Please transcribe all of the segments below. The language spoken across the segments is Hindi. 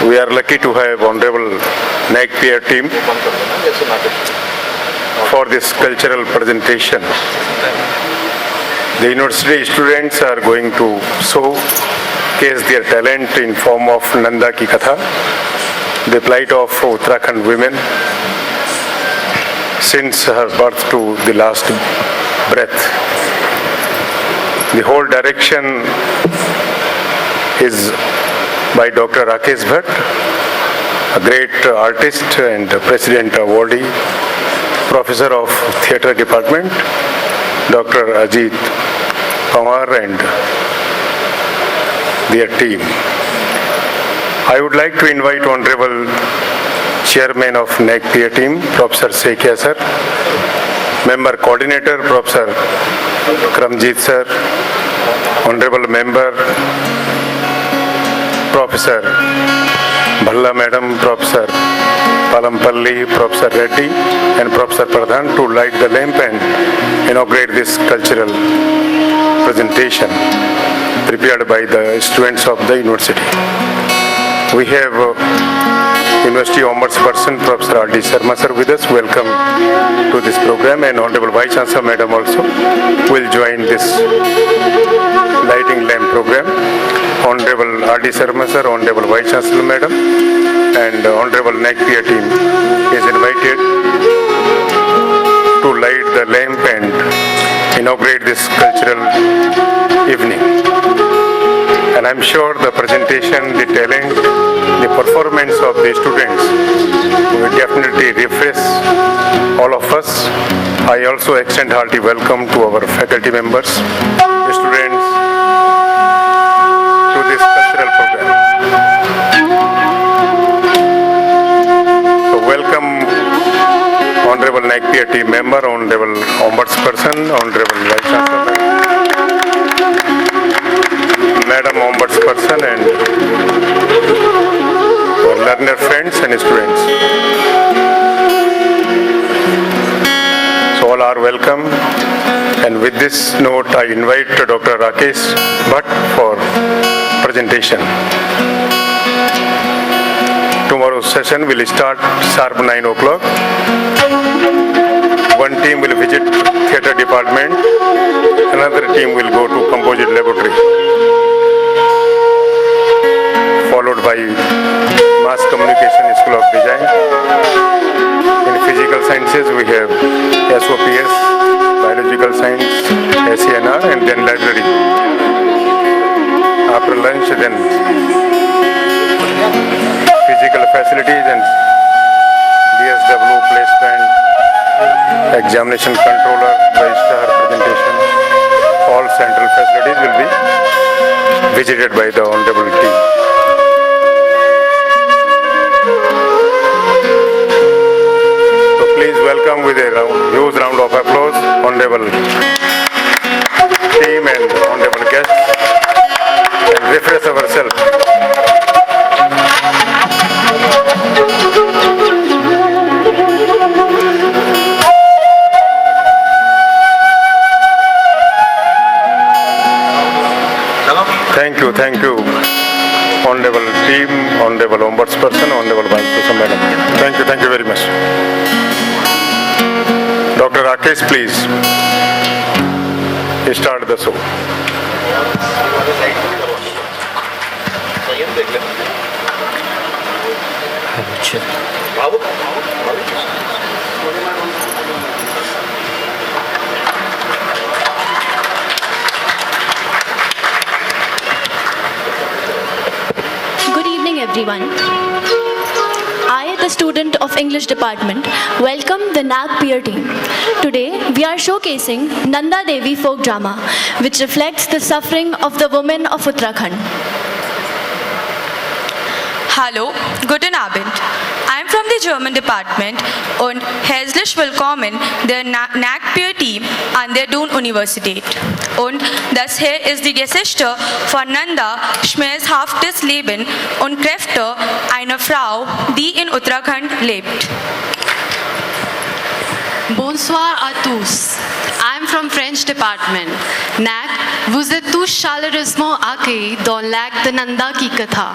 We are lucky to have Honorable Naik Peer team for this cultural presentation. The university students are going to showcase their talent in form of Nanda Ki Katha, the plight of Uttarakhand women since her birth to the last breath. The whole direction is by Dr. Rakesh Bhatt, a great artist and president awardee, professor of theatre department, Dr. Ajit Pawar and their team. I would like to invite Honorable Chairman of Naik Peer team, Professor Sekia sir, Member Coordinator, Professor Kramjit sir, Honorable Member, Professor Bhalla Madam, Professor Palampalli, Professor Reddy and Professor Pradhan to light the lamp and inaugurate this cultural presentation prepared by the students of the university. We have University Ombudsperson Professor R.D. Sharma sir with us. Welcome to this program, and Honorable Vice Chancellor Madam also will join this lighting lamp program. Honorable R.D. Sharma sir, Honorable Vice Chancellor Madam and Honorable Naik Peer team is invited to light the lamp and inaugurate this cultural evening. And I'm sure the presentation, the talent, the performance of the students will definitely refresh all of us. I also extend hearty welcome to our faculty members, students, to this cultural program. So welcome Honorable Naik Peer team member, Honorable Ombudsperson, Honorable Vice Chancellor Madam Ombudsperson and our learner friends and students. So all are welcome, and with this note I invite Dr. Rakesh Bhatt for presentation. Tomorrow's session will start sharp 9 o'clock. One team will visit theatre department, another team will go to composite laboratory, followed by Mass Communication School of Design. In physical sciences we have SOPS, Biological Science, SCNR and then library. After lunch then physical facilities and DSW placement, examination controller, registrar, presentation. All central facilities will be visited by the honorable team. Welcome with a huge round of applause, honorable team and honorable guests, and refresh ourselves. Thank you, honorable team, honorable ombudsperson, honorable vice chancellor madam. Thank you very much. Dr. Rakesh, please start the show. Good evening, everyone. I, the student of English department, welcome the Naik Peer team. Today, we are showcasing Nanda Devi folk drama, which reflects the suffering of the women of Uttarakhand. Hallo, guten Abend. I am from the German department und herzlich willkommen der Naik Peer Team an der Universität. Und das hier ist die Geschichte von Nanda, schmerzhaftes Leben und Kräfte einer Frau, die in Uttarakhand lebt. Bonsoir à tous. I'm from French department. NAC, vous êtes tous chaleureusement accueillis dans lac de Nanda की कथा.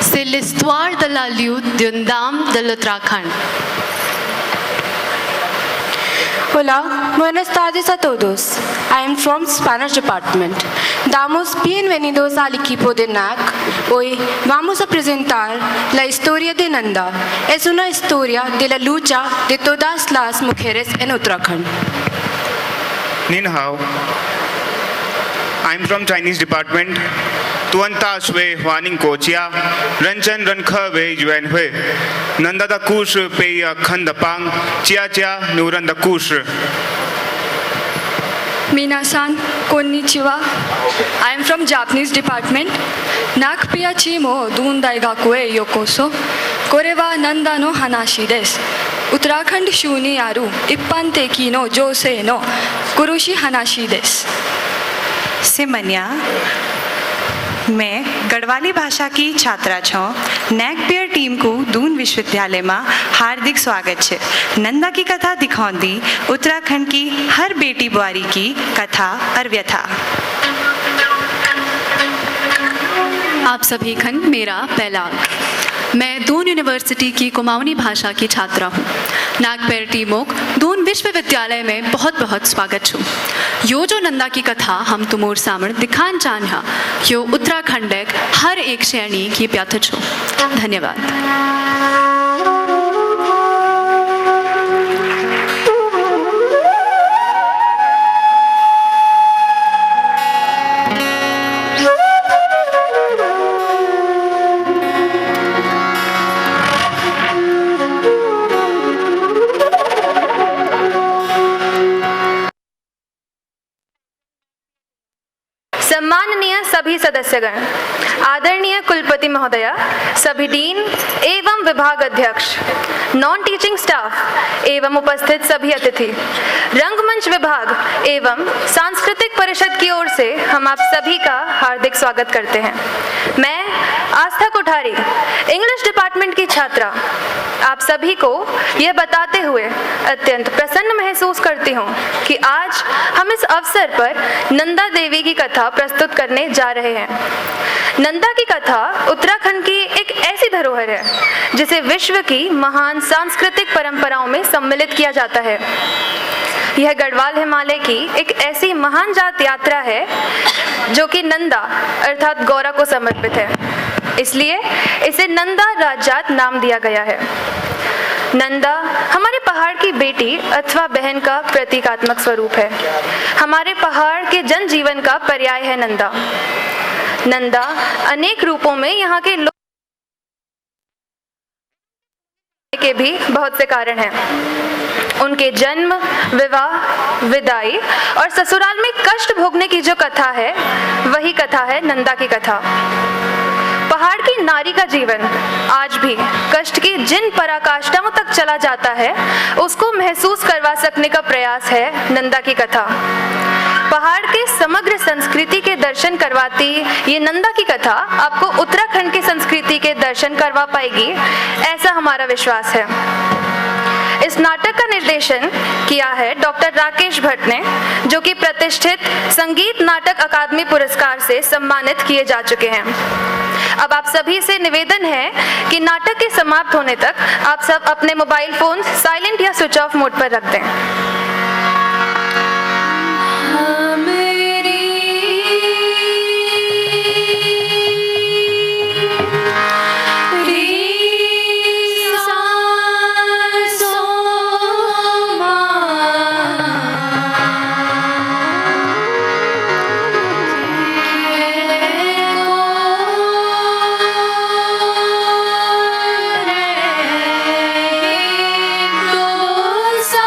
C'est l'histoire de la lutte d'une dame de l'Uttarakhand. Hola, buenas tardes a todos. I am from Spanish department. Damos bienvenidos al equipo de NAC. Hoy vamos a presentar la historia de Nanda. Es una historia de la lucha de todas las mujeres en Uttarakhand. Nin hao. I'm from Chinese department. Tuan ta shui huaning ko chia, ren chen ren khe wei yuan hui. Nanda da 故事被看的帮，家家牛人的故事。 Minasan, konnichiwa. I am from Japanese department. Nakpia chimo dun daigaku e yokoso. Kore wa Nanda no hanashi desu. Uttarakhand shu ni aru ippan teki no jousei no kurushi hanashi desu. सिमनिया मैं गढ़वाली भाषा की छात्रा छूँ नेकपियर टीम को दून विश्वविद्यालय में हार्दिक स्वागत है। नंदा की कथा दिखाऊंदी उत्तराखंड की हर बेटी बुआरी की कथा और व्यथा। आप सभी खन मेरा पहला। मैं दून यूनिवर्सिटी की कुमाऊनी भाषा की छात्रा हूँ। नागपेर टीमोक दून विश्वविद्यालय में बहुत बहुत स्वागत छू। यो जो नंदा की कथा हम तुमोर सामने दिखान चान हा यो उत्तराखंड हर एक श्रेणी की प्याथ छू। धन्यवाद। सम्माननीय सभी सदस्यगण, आदरणीय कुलपति महोदया, सभी डीन एवं विभाग अध्यक्ष, नॉन टीचिंग स्टाफ एवं उपस्थित सभी अतिथि, रंगमंच विभाग एवं सांस्कृतिक परिषद की ओर से हम आप सभी का हार्दिक स्वागत करते हैं। मैं आस्था कोठारी, इंग्लिश डिपार्टमेंट की छात्रा, आप सभी को यह बताते हुए अत्यंत प्रसन्न महसूस करती हूँ कि आज हम इस अवसर पर नंदा देवी की कथा प्रस्तुत करने जा रहे हैं। नंदा की कथा उत्तराखंड की एक ऐसी धरोहर है जिसे विश्व की महान सांस्कृतिक परंपराओं में सम्मिलित किया जाता है। यह गढ़वाल हिमालय की एक ऐसी महान जात यात्रा है जो कि नंदा अर्थात गौरा को समर्पित है, इसलिए इसे नंदा राजजात नाम दिया गया है। नंदा हमारे पहाड़ की बेटी अथवा बहन का प्रतीकात्मक स्वरूप है। हमारे पहाड़ के जनजीवन का पर्याय है नंदा। नंदा अनेक रूपों में यहाँ के लोग के भी बहुत से कारण हैं। उनके जन्म, विवाह, विदाई और ससुराल में कष्ट भोगने की जो कथा है वही कथा है नंदा की कथा। पहाड़ की नारी का जीवन आज भी कष्ट की जिन पराकाष्ठाओं तक चला जाता है उसको महसूस करवा सकने का प्रयास है नंदा की कथा। पहाड़ के समग्र संस्कृति के दर्शन करवाती ये नंदा की कथा आपको उत्तराखंड की संस्कृति के दर्शन करवा पाएगी, ऐसा हमारा विश्वास है। इस नाटक का निर्देशन किया है डॉक्टर राकेश भट्ट ने, जो कि प्रतिष्ठित संगीत नाटक अकादमी पुरस्कार से सम्मानित किए जा चुके हैं। अब आप सभी से निवेदन है कि नाटक के समाप्त होने तक आप सब अपने मोबाइल फोन साइलेंट या स्विच ऑफ मोड पर रख दें। सा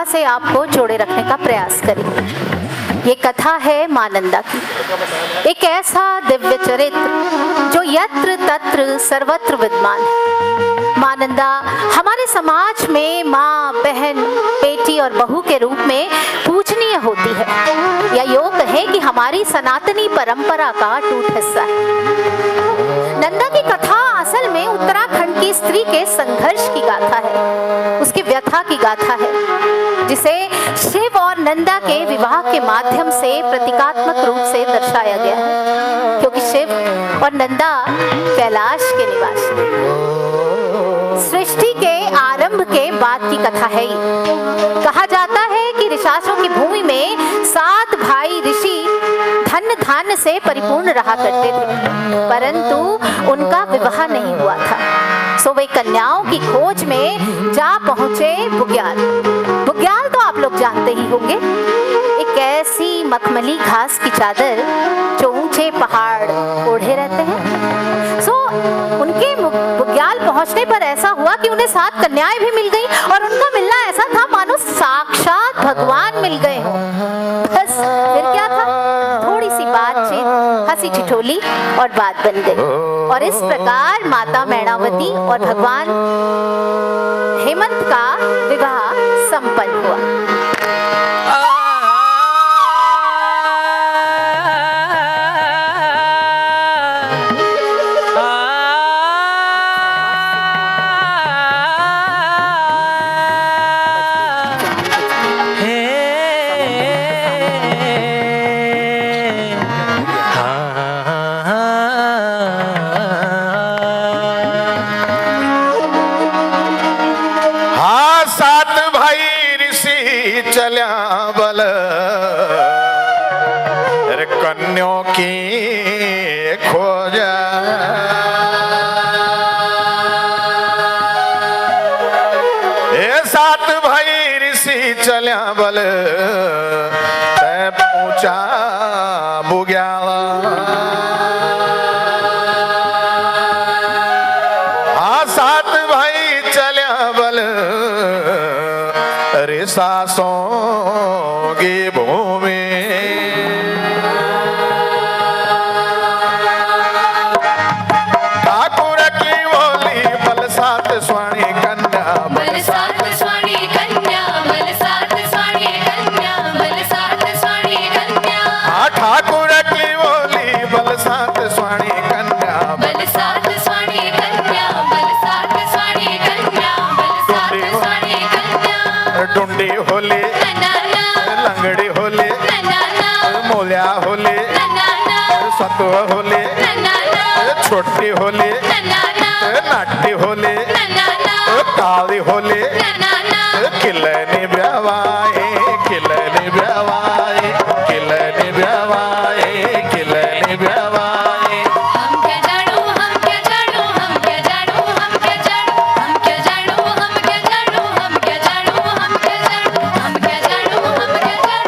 कथा से आपको जोड़े रखने का प्रयास करेंगे। ये कथा है मां नंदा की, एक ऐसा दिव्य चरित्र जो यत्र तत्र सर्वत्र विद्यमान है। मां नंदा हमारे समाज में माँ, बहन, बेटी और बहू के रूप में पूजनीय होती है, या यूं कहें कि हमारी सनातनी परंपरा का अटूट हिस्सा है। नंदा की कथा असल में उत्तराखंड की स्त्री के संघर्ष की गाथा है, उसकी व्यथा की गाथा है, जिसे शिव और नंदा के विवाह के माध्यम से प्रतीकात्मक रूप से दर्शाया गया है, क्योंकि शिव और नंदा कैलाश के निवासी। सृष्टि के आरंभ के बाद की कथा है ये। कहा जाता है कि ऋषासों की भूमि में 7 भाई ऋषि धन धान्य से परिपूर्ण रहा करते थे, परंतु उनका विवाह नहीं हुआ था। सो वे कन्याओं की खोज में जा पहुंचे बुग्याल। बुग्याल तो आप लोग जानते ही होंगे, एक ऐसी मखमली घास की चादर जो ऊंचे पहाड़ ओढ़े रहते हैं। सो उनके बुग्याल पहुंचने पर ऐसा हुआ कि उन्हें 7 कन्याएं भी मिल गई, और उनका मिलना ऐसा था मानो साक्षात भगवान मिल गए हों। बस फिर क्या था, थोड़ी सी बातचीत, हंसी ठिठोली और बात बन गई, और इस प्रकार माता मैणावती और भगवान हेमंत का विवाह संपन्न हुआ। चल्या बल कन्यों की खोज, ये 7 भाई ऋषि चल्या बल तै पूछा बुग्याल। हाँ 7 भाई चल्या बल ऋषासों की भूमि, ठाकुर की बोली बल 7 स्वाणी कन्या, बल 7 स्वाणी कन्या, बल 7 स्वाणी कन्या, बल 7 स्वाणी कन्या। हाँ ठाकुर की बोली बल 7 स्वाणी कन्या, बल 7 स्वाणी कन्या, बल 7 स्वाणी कन्या, बल 7 स्वाणी कन्या। डुंडी होली, लंगड़ी होली, मोलिया होली, सतुआ होली, छोटी होली, नाटी होली, काली होली, किलनी ब्यावाई, किलनी ब्यावाई, किलनी ब्यावाई, किलनी ब्यावाई। हम क्या जानो, हम क्या जानो, हम क्या जानो, हम क्या जानो, हम क्या जानो, हम क्या जानो, हम क्या जानो, हम क्या जानो, हम क्या जानो,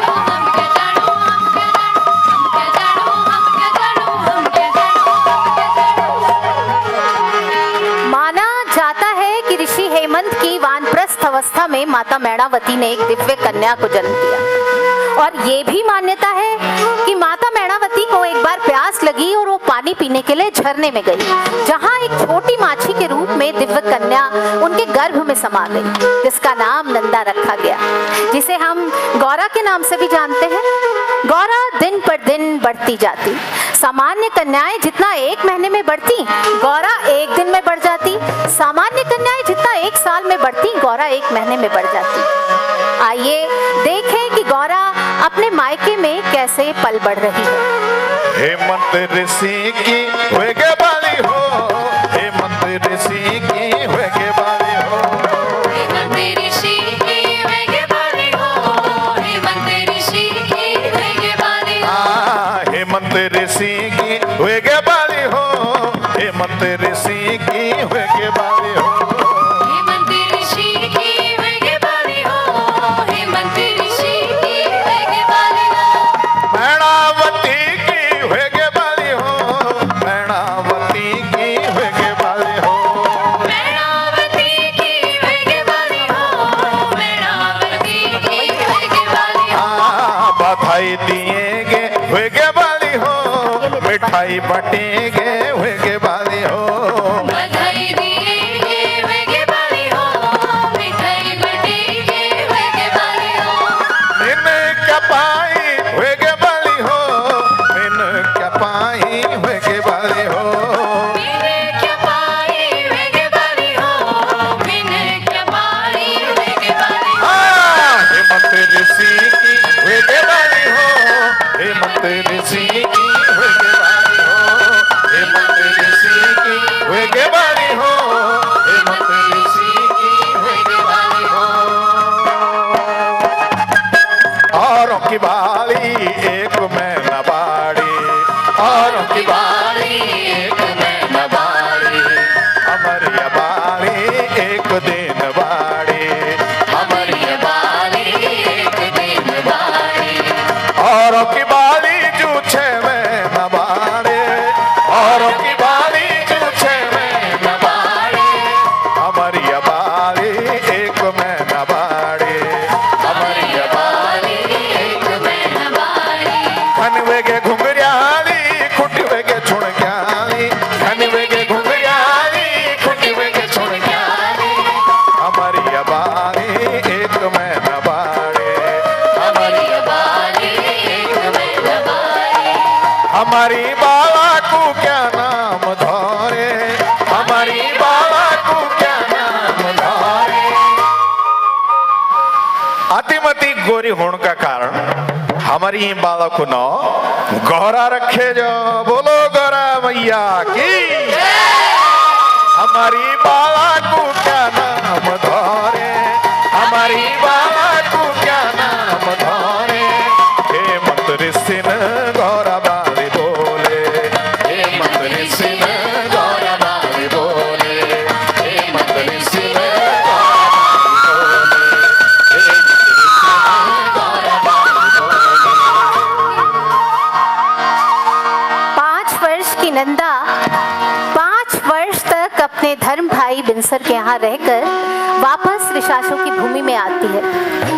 हम क्या जानो, हम क्या जानो, हम क्या जानो। माना जाता है कि ऋषि हेमंत की वानप्रस्थ अवस्था में माता मैणावती ने एक दिव्य कन्या को जन्म दिया, और ये भी मान्यता है कि माता मैणावती को एक बार प्यास लगी और वो पानी पीने के लिए झरने में गई, जहाँ एक छोटी माछी के रूप में दिव्य कन्या उनके गर्भ में समा गई, जिसका नाम नंदा रखा गया, जिसे हम गौरा के नाम से भी जानते हैं। गौरा दिन पर दिन बढ़ती जाती। सामान्य कन्याएं जितना 1 महीने में बढ़ती, गौरा 1 दिन में बढ़ जाती। सामान्य कन्याएं जितना 1 साल में बढ़ती, गौरा 1 महीने में बढ़ जाती। आइए देखें कि गौरा अपने मायके में कैसे पल बढ़ रही है। हेमंत ऋषि की होगे बाली हो, हेमंत ऋषि की होगे बाली हो, हेमंत ऋषि की वेगे बाली हो, हेमंत ऋषि की वेगे बाली हो। हेमंत ऋषि की होगे बाली हो, हेमंत ऋषि की होगे बाली हो, हेमंत ऋषि की वेगे बाली हो, हेमंत ऋषि की वेगे बाली हो। मैणावती की होगे बाली हो, मैणावती की होगे बाली हो, मैणावती की वेगे बाली हो, मैणावती की मिठाई बटेंगे होएगे बाली हो बधाई दिएंगे वेगे बाली हो मिठाई बटेंगे वेगे बाली हो मैंने क्या पाई होएगे बाली हो मैंने क्या पाई होएगे बाली हो मैंने क्या पाई वेगे बाली हो मैंने क्या पाई वेगे बाली हो हेमंत ऋषि की होएगे बाली हो हेमंत ऋषि की होएगे बाली हो हेमंत ऋषि की होएगे बाली हो हेमंत ऋषि की होएगे बाली हो औरों की बाली एक मैं न बाड़ी औरों की बाली एक मैं न बाड़ी हमारी बाली एक दिन बाड़ी हमारी बाली एक दिन बाड़ी औरों की बाली जूछे में न बाड़े औरों की बाली जूछे में न बाड़े हमारी बाली एक में न बाड़े हमारी बाली एक में न बाड़े खनवेगे घुंघरियाली खुटवेगे छुणक्याली खनवेगे घुंघरियाली खुटवेगे छुणक्याली हमारी बाली एक में न बाड़े हमारी बाली एक में न बाड़े हमारी बाला को क्या नाम धोरे हमारी बाला को क्या नाम धोरे अतिमति गोरी होने का कारण हमारी बाला को ना गौरा रखे जो बोलो गौरा मैया की हमारी बाला को क्या नाम धोरे हमारी बाला को क्या नाम धोरे हे मंत्री सिन गौरा बाली बोले हे मंत्री सिन गौरा बाली बोले हे मंत्री सिन गौरा बाली बोले 5 वर्ष की नंदा 5 वर्ष तक अपने धर्म भाई बिनसर के यहाँ रहकर वापस ऋषासों की भूमि में आती है।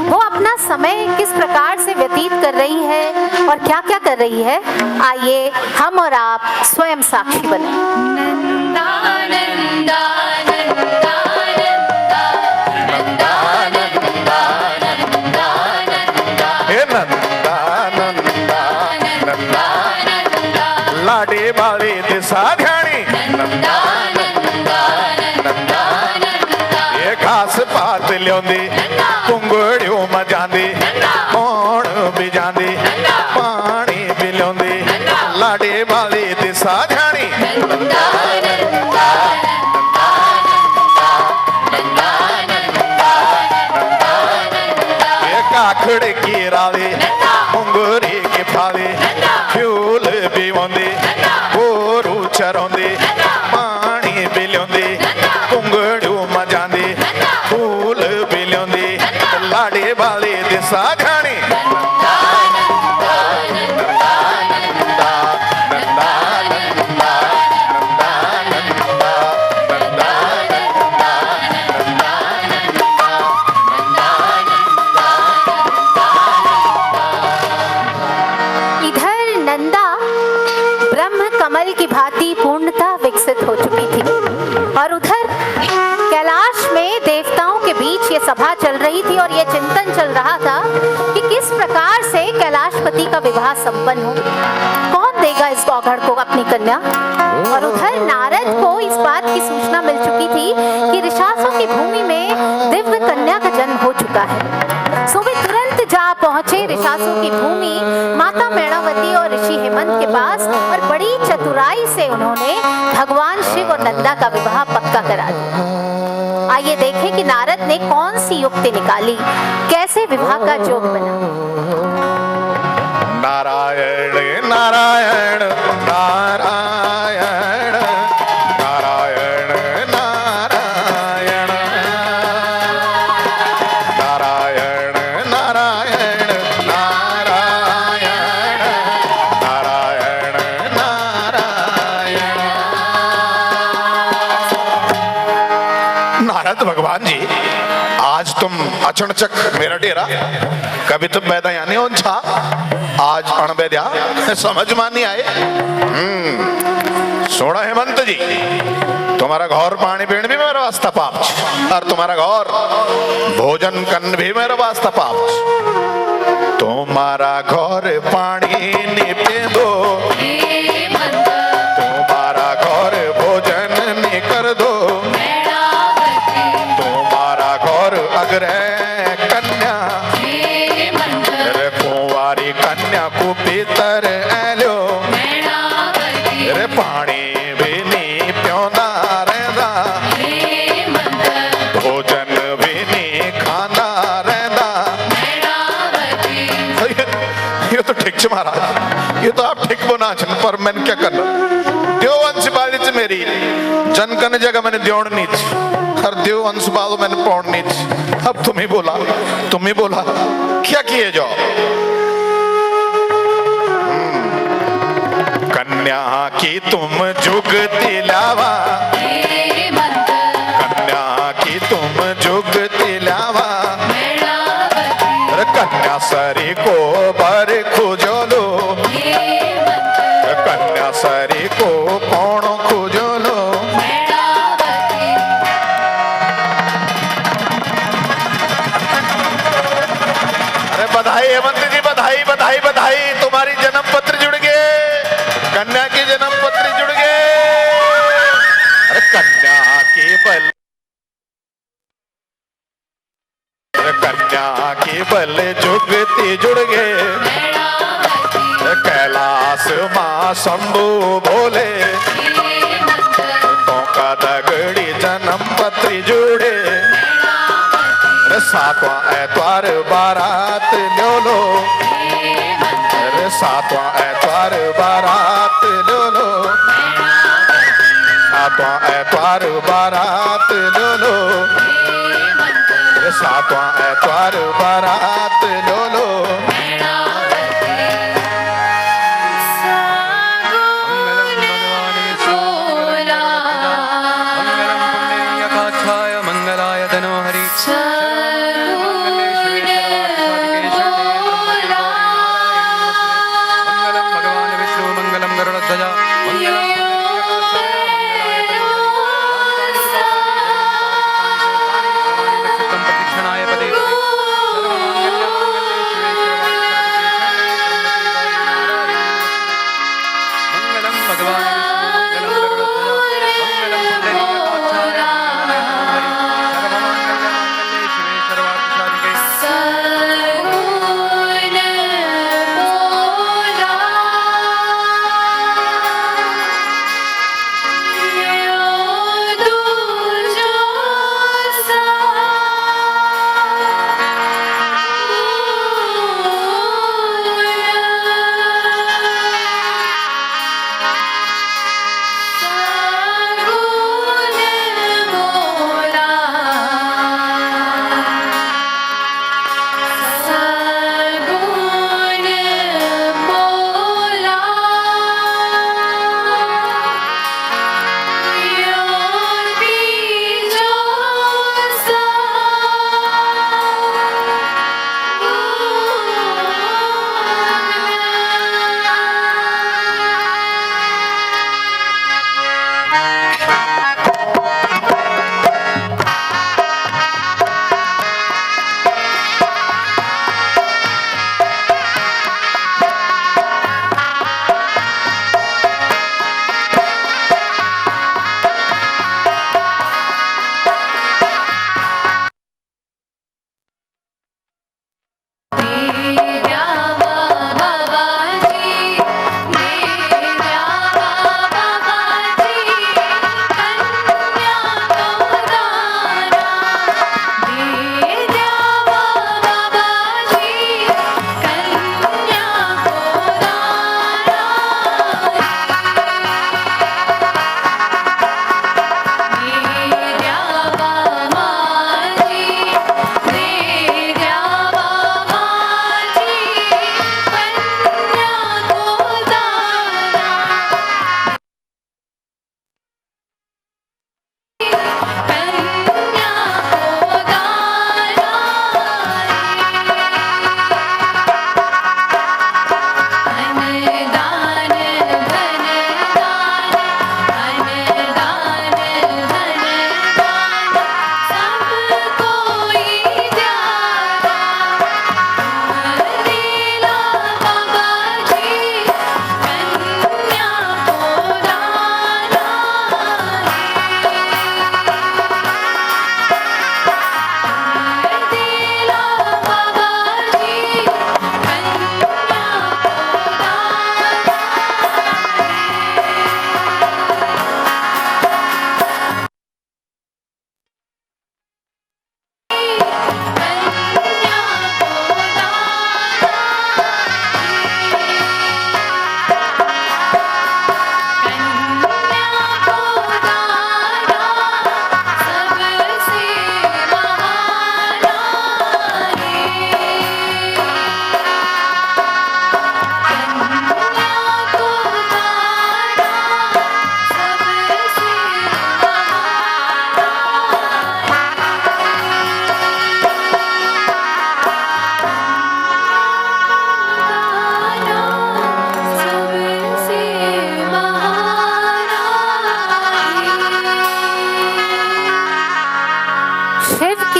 वो अपना समय किस प्रकार से व्यतीत कर रही है और क्या क्या कर रही है, आइए हम और आप स्वयं साक्षी बने। नंदा नंदा नंदा नंदा नंदा नंदा नंदा हे नंदा नंदा नंदा लाडी बाली दिशा ध्यानी नंदा नंदा ये घास पात लियोंदी कुंगड़ियों में जांदी कौन भी जांदी पानी भी लियोंदी लाडी बाली दिशा ध्यानी नंदा नंदा ये काखड़ की राली मुंगरी की फाली फ्यूल भी होंदी गोरू चरोंदी पानी भी लियोंदी कुंगड़ू मजांदी फूल भी लियोंदी लाड़ी बाली दिशा घानी इधर नंदा ब्रह्म कमल की भांति पूर्णतः विकसित हो चुकी थी और उधर कैलाश में देवताओं के बीच ये सभा चल रही थी और ये चिंतन चल रहा था कि किस प्रकार से कैलाशपति का विवाह संपन्न हो, कौन देगा इस गौघड़ को अपनी कन्या। और उधर नारद को इस बात की सूचना मिल चुकी थी कि ऋषासों की भूमि में दिव्य कन्या का जन्म हो चुका है। सो वे तुरंत जा पहुंचे ऋषासों की भूमि माता मैणावती और ऋषि हेमंत के पास और बड़ी चतुराई से उन्होंने भगवान शिव और नंदा का विवाह पक्का करा दिया। आइए देखें कि नारद ने कौन सी युक्ति निकाली, कैसे विवाह का जोग बना। नारायण नारायण नारायण नारायण नारायण नारायण नारायण नारायण नारायण नारायण नारद भगवान जी आज तुम अचणचक मेरा डेरा कभी तुम पैदा यानी उन छा आज अणबेद्या समझ में नहीं आए। सोना हेमंत जी तुम्हारा घर पानी पीने भी मेरा वास्ता पाप छ, और तुम्हारा घर भोजन करने भी मेरा वास्ता पाप छ। तुम्हारा घर पानी नहीं पींदो, तुम्हारा घर भोजन नहीं कर दो, तुम्हारा घर अग्र कन्या रे कुंवारी कन्या को भीतर एलो रे पानी भी नहीं प्योंदा रहदा, भोजन भी नहीं खाना रहदा। ये तो ठीक छ महाराज, ये तो आप ठीक बोना छन, पर मैंने क्या करना देव अंश बाली च मेरी जनकन जगह मैंने द्योण नीच हर देव अंश बालो मैंने पौड़ नीच। अब तुम ही बोला क्या किए जाओ। कन्या की तुम जुगती लावा, कन्या की तुम जुगती लावा, कन्या सरी को बर खोजलो, कन्या सरी को कौन खोजलो। अरे बधाई हेमंत जी, बधाई बधाई बधाई, तुम्हारी जन्म पत्र जुड़ गए, कन्या की जन्म पत्र जुड़ गए। अरे कन्या के बल, कन्या के बल जुगती जुड़ गए, कैलाश मां शंभु बोले, तो का दगड़ी जन्म पत्र जुड़े। सातवां ऐतवार बारात लो लो, सातवां ऐतवार बारात लो लो, सातवां ऐतवार बारात लो लो, सातवां ऐतवार बारात लो लो।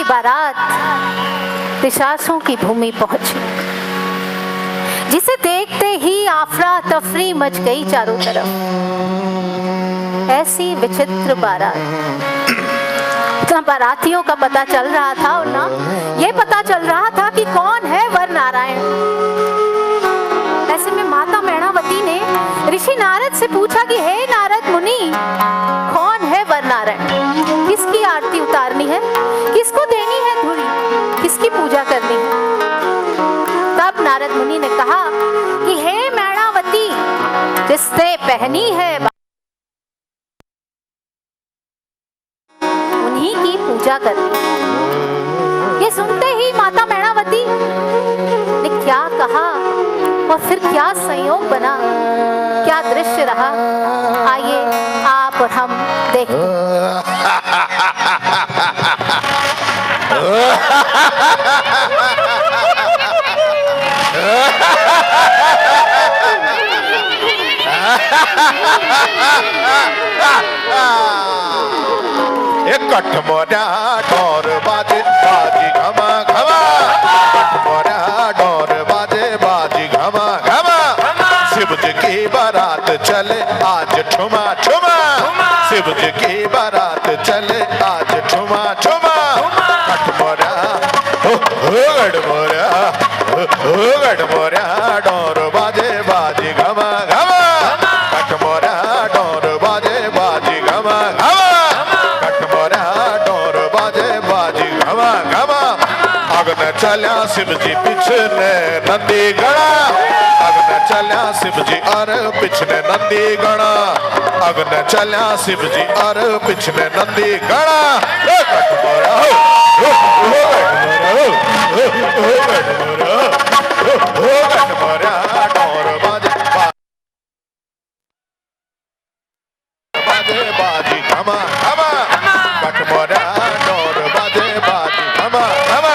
बारात पिशाचों की भूमि पहुंची, जिसे देखते ही आफरा तफरी मच गई चारों तरफ। ऐसी विचित्र बारात, ना बारातियों का पता चल रहा था और ना ये पता चल रहा था कि कौन है वर नारायण। ऐसे में माता मैणावती ने ऋषि नारद से पूछा कि हे नारद मुनि, कौन है वर नारायण? किसकी आरती उतारनी है, किसको देनी है धूली, किसकी पूजा करनी है? तब नारद मुनि ने कहा कि हे मैणावती, जिससे पहनी है उन्हीं की पूजा करनी। ये सुनते ही माता मैणावती ने क्या कहा और फिर क्या संयोग बना, क्या दृश्य रहा, आइए आप और हम देखते हैं। कठ मोरा डोर बाजे बाजी घमा घमा, कठ मोरा डोर बाजे बाजी घमा घमा। शिव जी की बारात चले आज ठुमा ठुमा, शिव जी की बारात चले आज ठुमा ठुमा। कठ मोरा गढ़ मोरा गढ़ मोरा डोर बाजे बाजी घमा घमा, कठ मोरा डोर बाजे बाजी घमा घमा, कठ मोरा डोर बाजे बाजी घमा घमा। अगन चल्या शिव जी पिछने नंदी गणा, अगन चल्या शिव जी और पिछने नंदी गणा, अगन चल्या शिव जी और पिछने नंदी गणा। कठ मोरा कठ मोरा डोर बाजे बाजे बाजी घमा घमा, कठ मोरा डोर बाजे बाजी घमा घमा,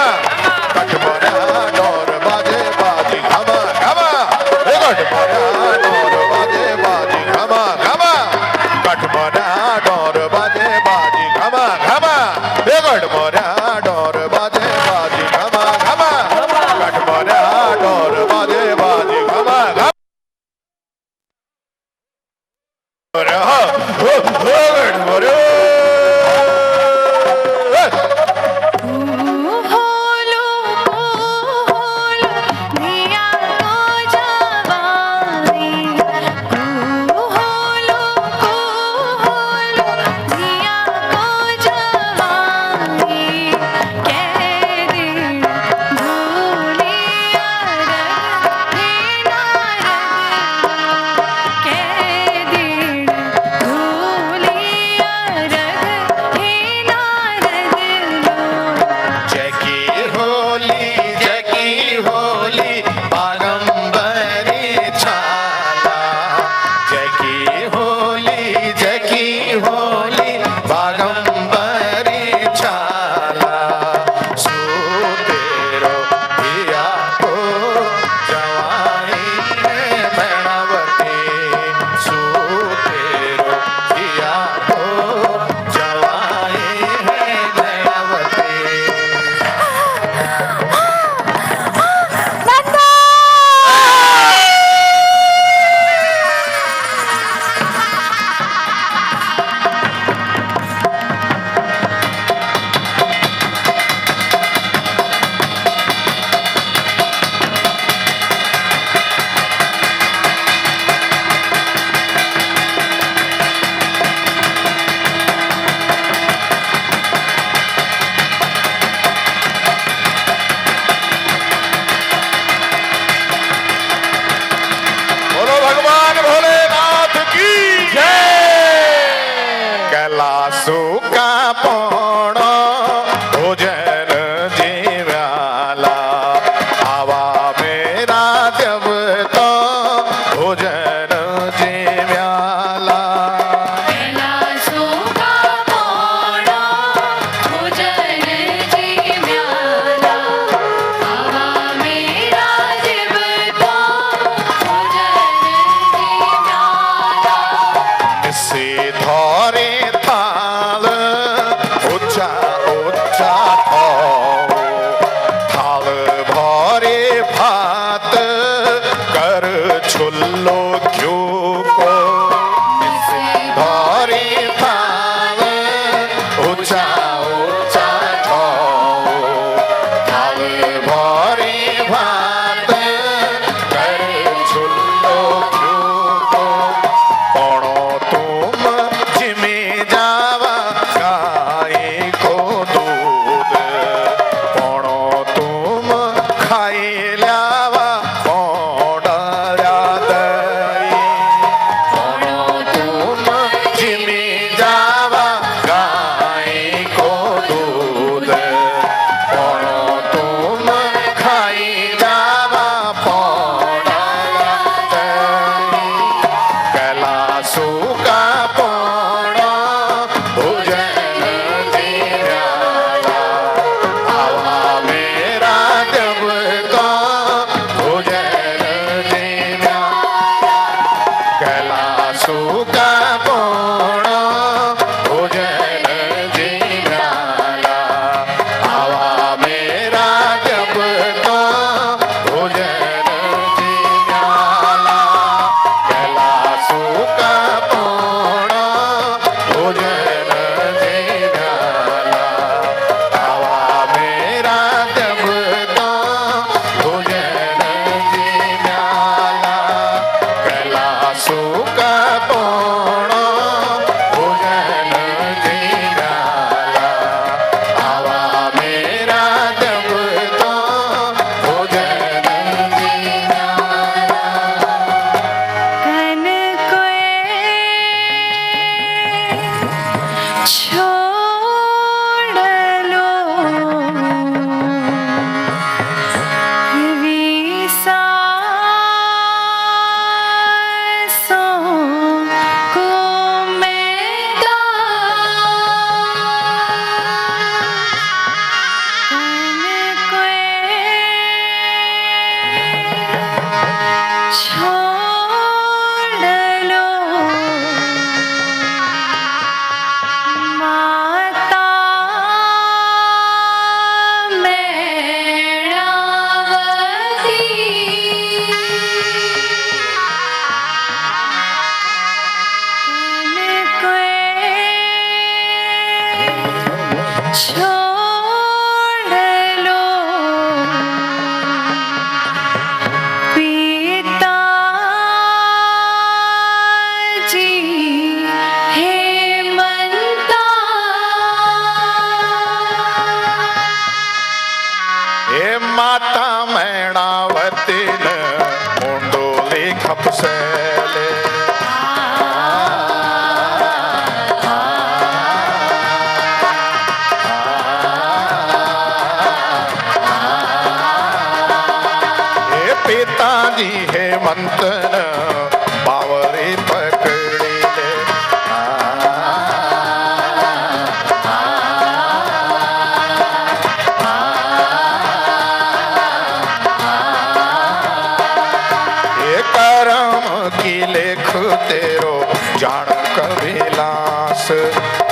कठ मोरा डोर बाजे बाजी घमा घमा, कठ मोरा डोर बाजे बाजी घमा घमा, कठ मोरा डोर बाजे बाजी घमा घमा, कठ मोरा डोर बाजे बाजी घमा घमा, कठ मोरा डोर बाजे बाजी घमा घमा। के दिन सुका पोण भोजन दिव्याला आवा मेरा देवता भोजन दिव्या कैला सुका पोण भोजन दिव्याला आवा मेरा देवता भोजन दिव्याला कैला सुका पोण भोजन दिव्याला आवा मेरा देवता भोजन दिव्याला कैला सुका पोण भोजन दिव्याला आवा मेरा देवता भोजन हे माता मैणावती न मुंडोली खपसेले हे पिताजी हे मंतन बावरी पकड़ी ले ये करम की लेख तेरो जान कविलास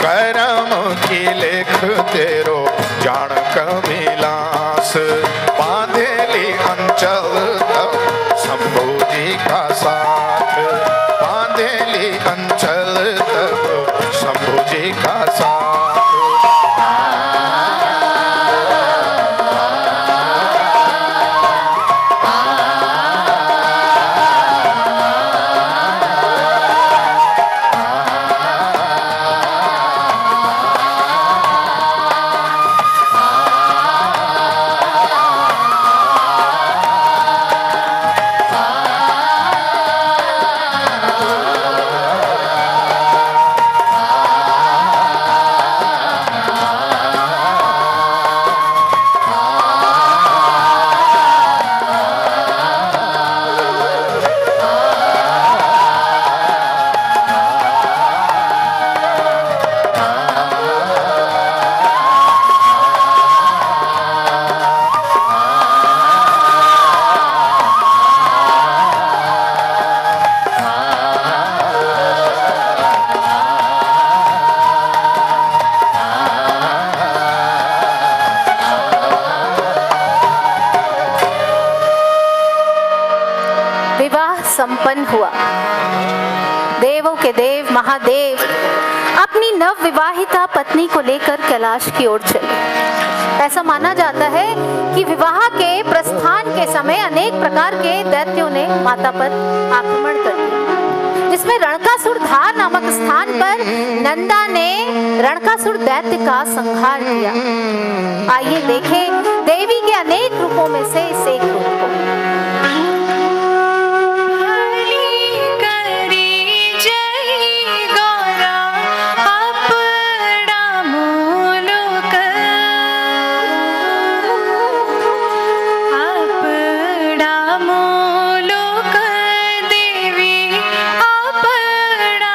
करम की लेख तेरो जान कविलास बांधेली अंचल तब शंभू जी का साथ बांधेली अंचल तब शंभू जी का साथ संपन्न हुआ। देवों के देव महादेव अपनी नव विवाहिता पत्नी को लेकर कैलाश की ओर चले। ऐसा माना जाता है कि विवाह के प्रस्थान के समय अनेक प्रकार के दैत्यों ने माता पर आक्रमण कर दिया, जिसमें रणकासुर धार नामक स्थान पर नंदा ने रणकासुर दैत्य का संहार किया। आइए देखें देवी के अनेक रूपों में से इस एक रूप को। देवी अपना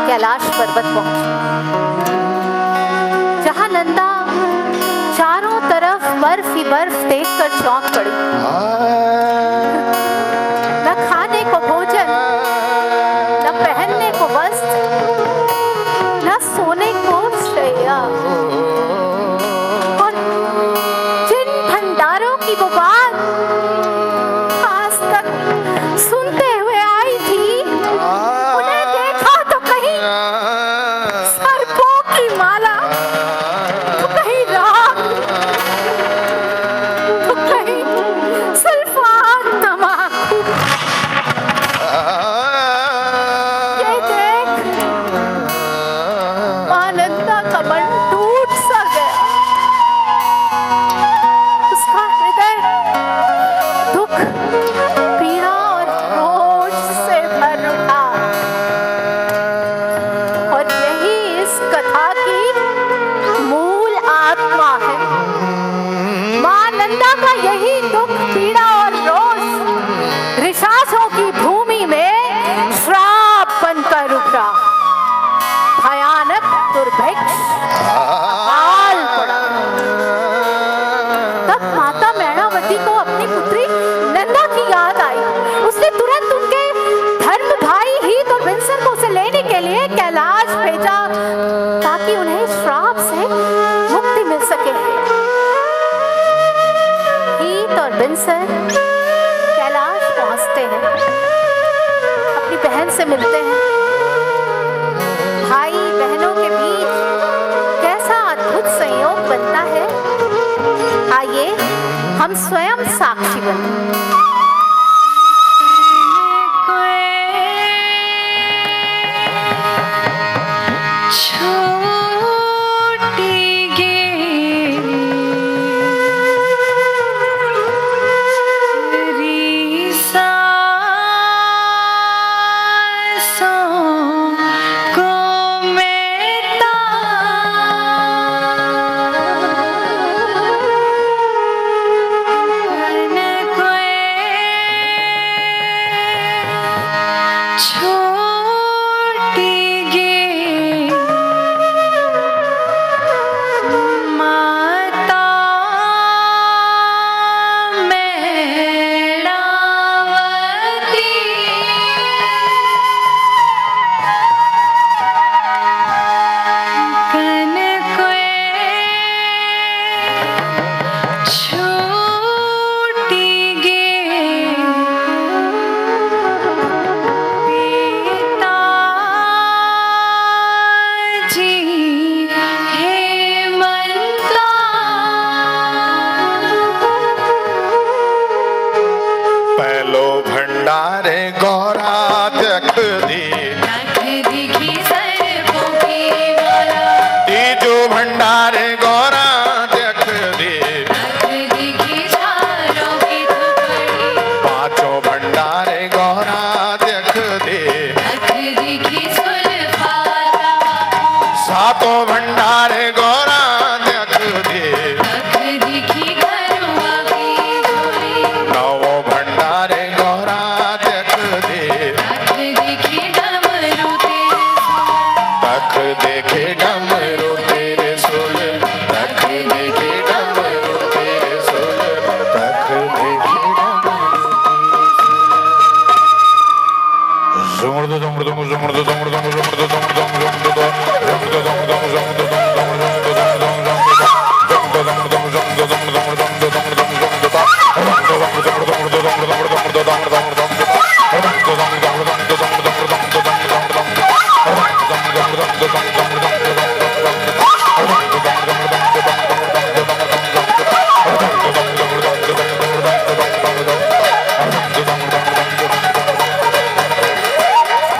कैलाश पर्वत पहुंची, जहां नंदा चारों तरफ बर्फ ही बर्फ देखकर चौंक पड़ी। न खाने को भोजन, न पहनने को वस्त्र, न सोने को शैया, और जिन भंडारों की वो बात आज तक सुनते हुए आई थी, उन्हें देखा तो कहीं सर्पों की माला, तो कहीं राख, तो कहीं नंदा का यही दुख, पीड़ा और रोष ऋषासों की भूमि में श्राप बनकर उभरा। भयानक दुर्भिक्ष अकाल पड़ा। तब माता मैणावती को अपनी पुत्री नंदा की याद आई। उसने तुरंत उनके धर्म भाई हीत और बिंसर को उसे लेने के लिए कैलाश भेजा ताकि उन्हें श्राप से मुक्ति मिल सके। हीत और बिंसर कैलाश पहुंचते हैं, अपनी बहन से मिलते हैं। भाई बहनों के बीच कैसा अद्भुत संयोग बनता है, आइए हम स्वयं साक्षी बने।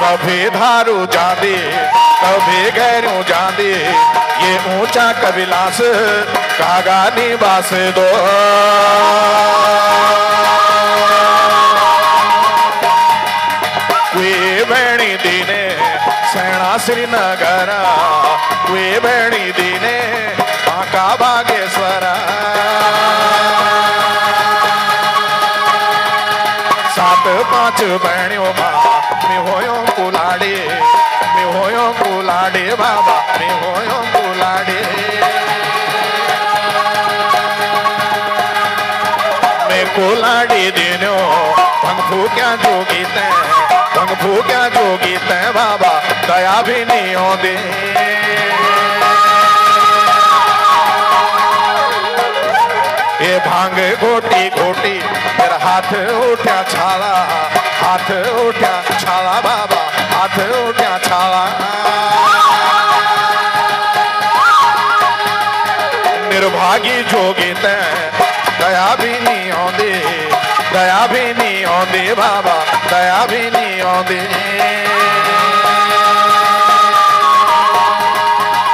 कभी धारू जांदी कभी गैरू जांदी, ये ऊंचा कविलास कागा निवास दो। कुए बेणी दीने सेना श्रीनगर, कुए बेणी दीने बांका बागेश्वर। सात पांच बहनियों में होयो कुलाड़ी, में होयो कुलाड़ी बाबा, में होयो कुलाड़ी। में कुलाड़ी दिनो भंग फूक्या जोगी ते, भंग फूक्या जोगी ते बाबा, दया भी नहीं होती। ये भांग घोटी घोटी मेरा हाथ उठा छाला, हाथ उठा छाला बाबा, हाथ उठा छाला। निर्भागी जोगी ते दया भी नहीं आंदी, दया भी नहीं आंदी बाबा, दया भी नहीं आंदी।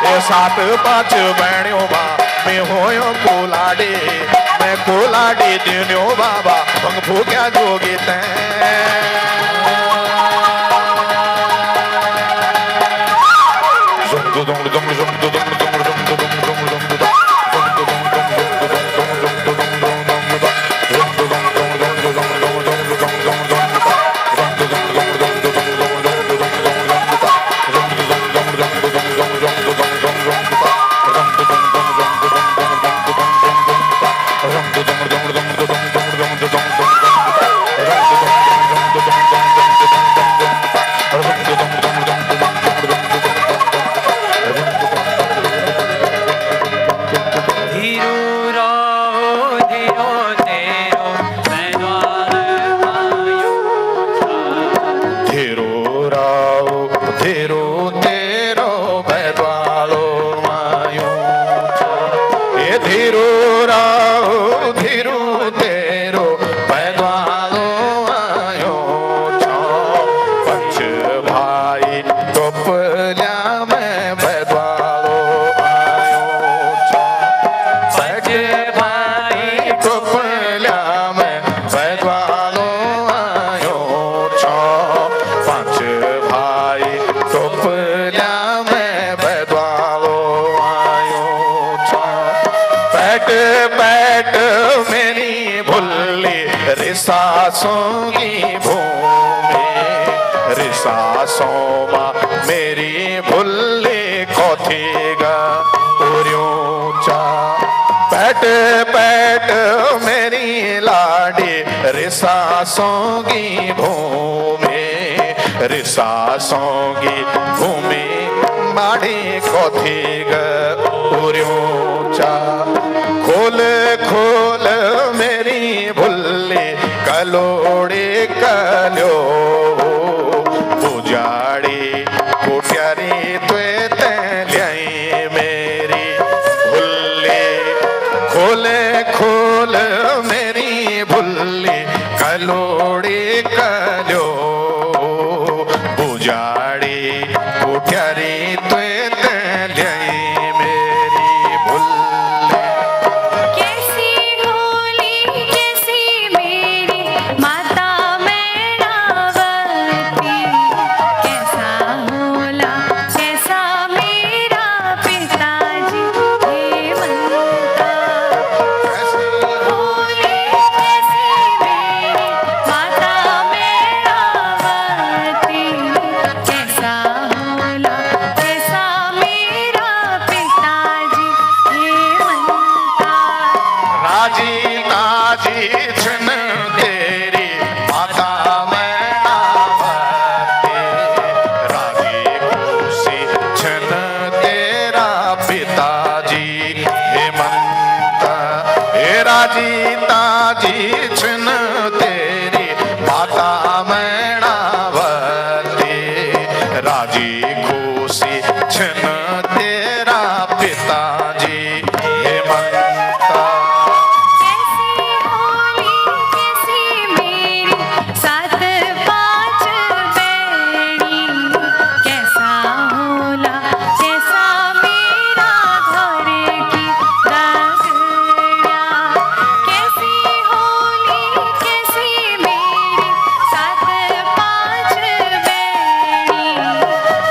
ये सात पांच बहनियों बा में होयो कुलाड़ी, मैं कुलाड़ी दिनो बाबा, भंग फूक्या जोगी ते। सांसों की भूमि रे सांसों माँ मेरी भुल्ले कोथीगा उर्यूचा पैट पैट मेरी लाडी रे सांसों की भूमि रे सांसों की भूमि माड़ी कोथीगा उर्यूचा खोल खोल मेरी भुल्ली कलोड़ी कलो पुजाड़ी पुट्यारी त्वे तैल्याई मेरी भुल्ली खोल खोल मेरी भुल्ली कलोड़ी कलो पुजाड़ी पुट्यारी त्वे तैल्याई मेरी भुल्ली कैसी होली कैसी मेरी माता मैनावती कैसा होला कैसा मेरा पिताजी हेमंता होली कैसी मेरी माता मैनावती कैसा होला कैसा मेरा पिताजी हेमंता राजी नाजी छन तेरी माता मैनावती राजी खुशी छन तेरा पिताजी हेमंत हे राजी ताजी छन तेरी माता मैनावती राजी खुशी छन तेरा पिताजी हेमंता कैसी होली कैसी मेरी सात पाँच बेड़ी कैसा होला कैसा मेरा घर की दागड़ा कैसी होली कैसी मेरी सात पाँच बेड़ी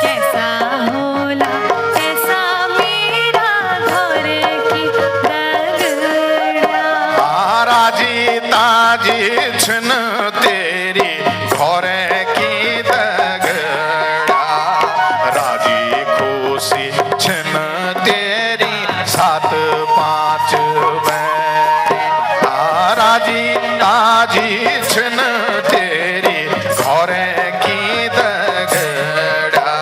कैसा होला कैसा मेरा घर की दागड़ा राजी ताजी छन तेरी घोरे की दगड़ा राजी खुशी छन तेरी सात पाँच बेड़ी राजी ताजी छन तेरी घोरे की दगड़ा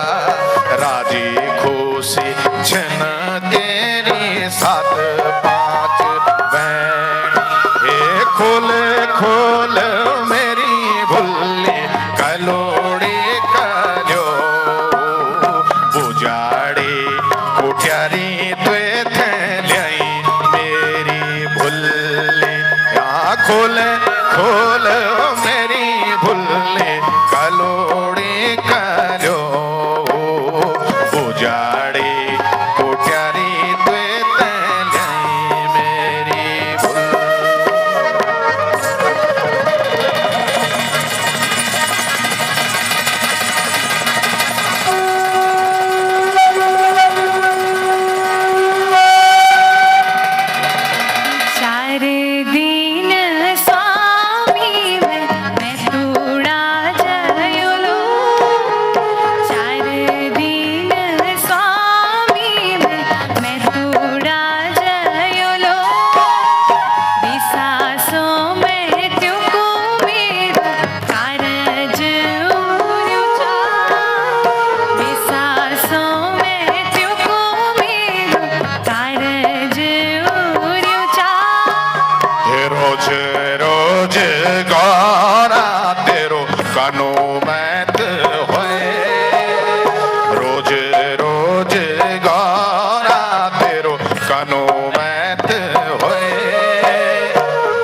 राजी खुशी छन तेरी सात पाँच बेड़ी हे खोल खोल मेरी भुल्ली कलोड़ी कलो पुजाड़ी कुठ्यारी त्वे थैल्याई मेरी भुल्ली यहाँ खोल खोल मेरी भुल्ली कलोड़ी कलो पुजाड़ी कुठ्यारी त्वे थैल्याई मेरी भुल्ली चार दिन स्वामी मैं तूड़ा जयुलो चार दिन स्वामी मैं तूड़ा जयुलो विसासों में त्योको मेरा कारज उरुचा विसासों में त्योको मेरा कारज उरुचा हे रोज रोज गाना तेरो कानो मैत होए रोज रोज गाना तेरो कानो मैत होए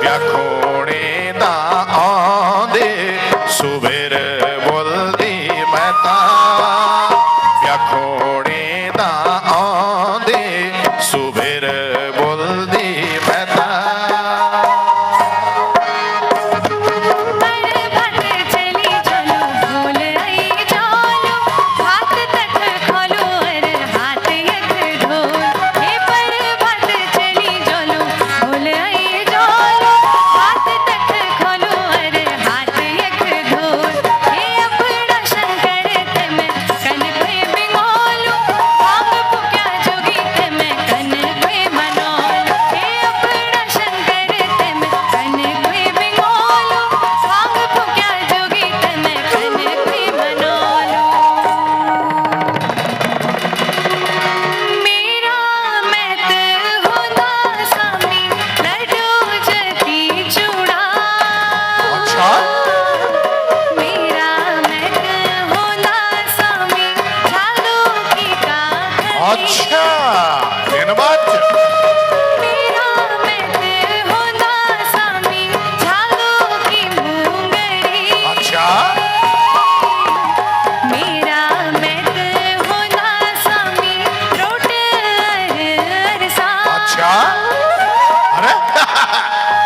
व्याखोणे दा आंदे सुबेर बोलदी मैता व्याखोणे दा आंदे सुबेर बोलदी मैता भट चली चलो भूल आई चलो हाथ तक खोलो और हाथ एक ढोल हे पर भट चली चलो भूल आई चलो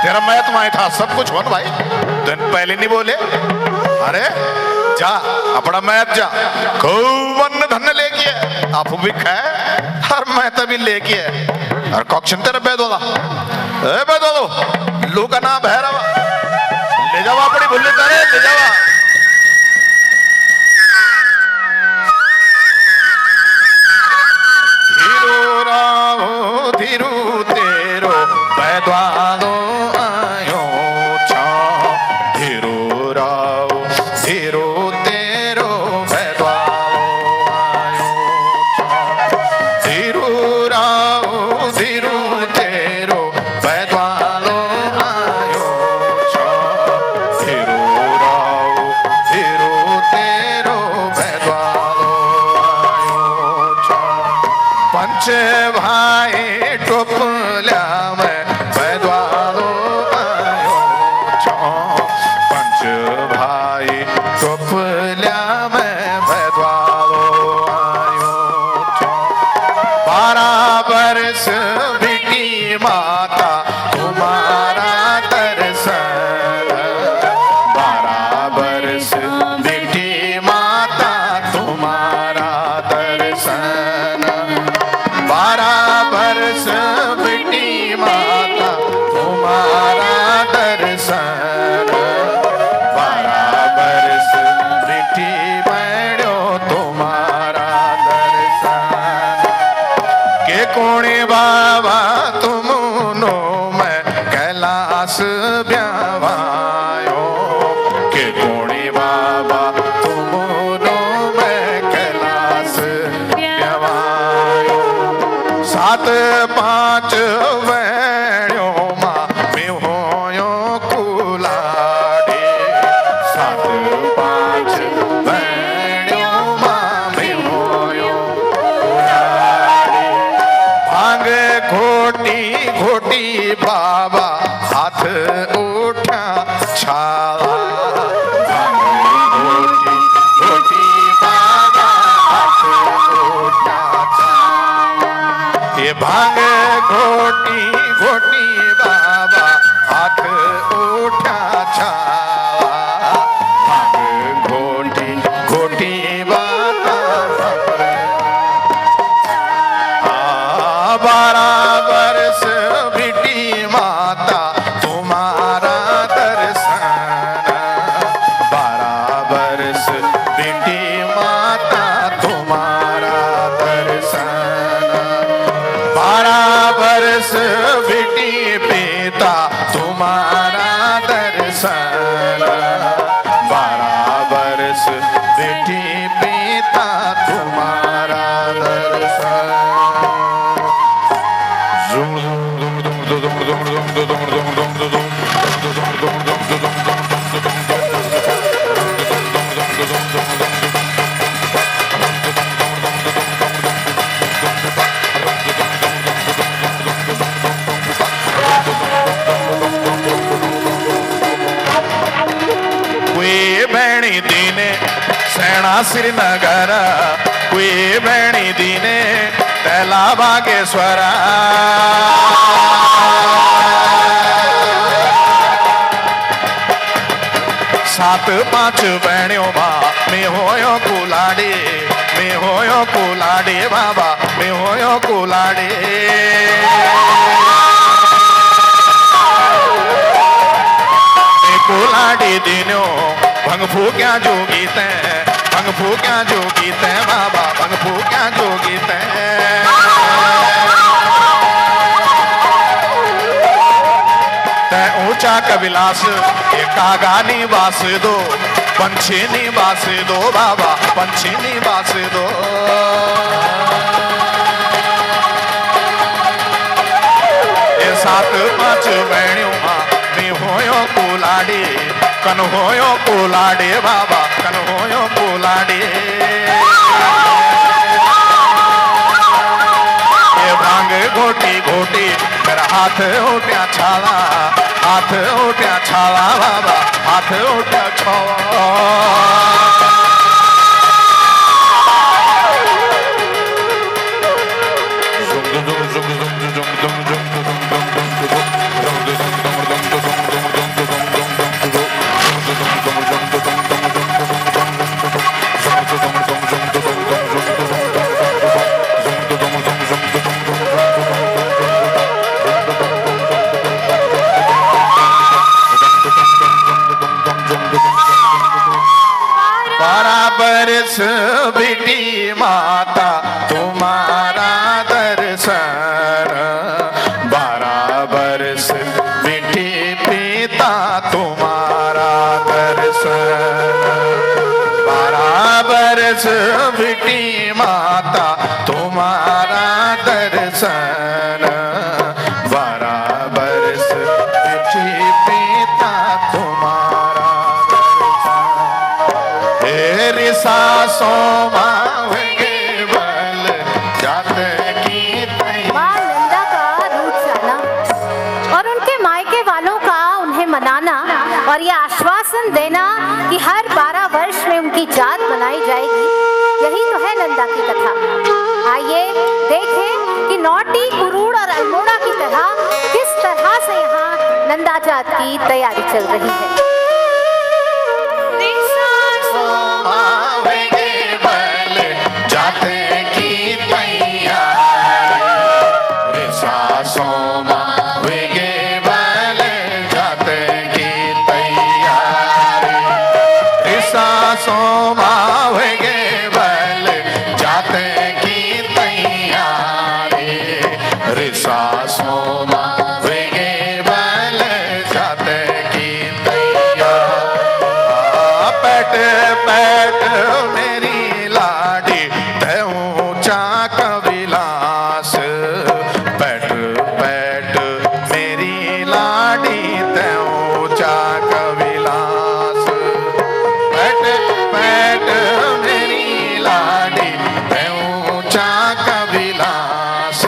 तेरा मैथ माए था सब कुछ हो ना भाई, दिन पहले नहीं बोले। अरे जा अपना मैथ जा, खूब अन्न धन लेके आप भी खाए और मैं तभी लेके और कॉक्शन तेरा बेदोला ए बेदोलो लू का नाम भैरव ले जावा अपनी भुल्ली करे ले जावा। धीरू रावो धीरू तेरो बैद्वानो आयो छा, धीरू रावो धीरू तेरो बैद्वानो आयो छा, धीरू रावो धीरू तेरो बैद्वानो आयो छा, धीरू रावो धीरू तेरो बैद्वानो आयो छा। पंच भाई टोपल्या में बैद्वानो आयो छो, पंच भाई टोपल्या में बैद्वानो आयो छो। 12 बरस बिटी माता तुम्हारा दर्शन, 12 बरस बिटी माता तुम्हारा दर्शन, 12 बरस बिटी माता तुम्हारा दर्शन, 12 बरस बिटी बड़ो तुम्हारा दर्शन। के कोणे बाबा तुम नो मैं कैलाश ब्यावायो, के कोणे बाबा तुम नो मैं कैलाश ब्यावायो। 7 5 वैण्यो मां में होयो कुलाडे, 7 5 वैण्यो मां में होयो कुलाडे। भांग घोटी घोटी बाबा हाथ उठा छावा, भांग घोटी घोटी बाबा हाथ उठा छावा। ये भांग घोटी घोटी बाबा हाथ उठा छावा, भांग घोटी घोटी बाबा 12 बरस बिटी माता तुम्हारा दर्शन, 12 बरस बिटी माता तुम्हारा दर्शन, 12 बरस बिटी पिता तुम्हारा दर्शन, 12 बरस बिटी पिता तुम्हारा दर्शन। कोई भैणी दीने सेना श्रीनगर, कोई भैणी दीने तैला बागेश्वर, 7 5 बहनियों माँ में होयो कुलाडे, में होयो कुलाडे बाबा में होयो कुलाडे। कुलाडी दिनो भंग फूक्या जोगी ते, भंग फूक्या जोगी ते बाबा भंग फूक्या जोगी ते। ऊंचा कविलास एकागा निवास दो, पंछी निवास दो बाबा पंछी निवास दो। ये 7 5 बहनियों में होयो कुलाडे, कन होयो कुलाडे बाबा कन होयो कुलाडे। ये भांग घोटी घोटी मेरा हाथ उठ्या छावा, हाथ उठ्या छावा बाबा हाथ उठ्या छावा। बरस बिटी माता तुम्हारा दर्शन, 12 बरस बिटी पिता तुम्हारा दर्शन, 12 बरस बिटी माता तुम्हारा दर्शन, 12 बरस बिटी पिता तुम्हारा दर्शन। तेरी सांसों मांगे बल जात की माँ नंदा का रूठ जाना और उनके मायके वालों का उन्हें मनाना और ये आश्वासन देना कि हर 12 वर्ष में उनकी जात बनाई जाएगी, यही तो है नंदा की कथा। आइए देखें कि नौटी, कुरूड़ और अल्मोड़ा की तरह किस तरह से यहाँ नंदा जात की तैयारी चल रही है। मांगे बल जाते की तैयारी, सांसों मांगे बल जाते की तैयारी, सांसों मांगे बल जाते की तैयारी, सांसों मांगे बल जाते की तैयारी। पैट पैट मेरी लाडी तै ऊंचा कविलास, पैट पैट मेरी लाडी तै ऊंचा कविलास, पैट पैट मेरी लाडी तै ऊंचा कविलास,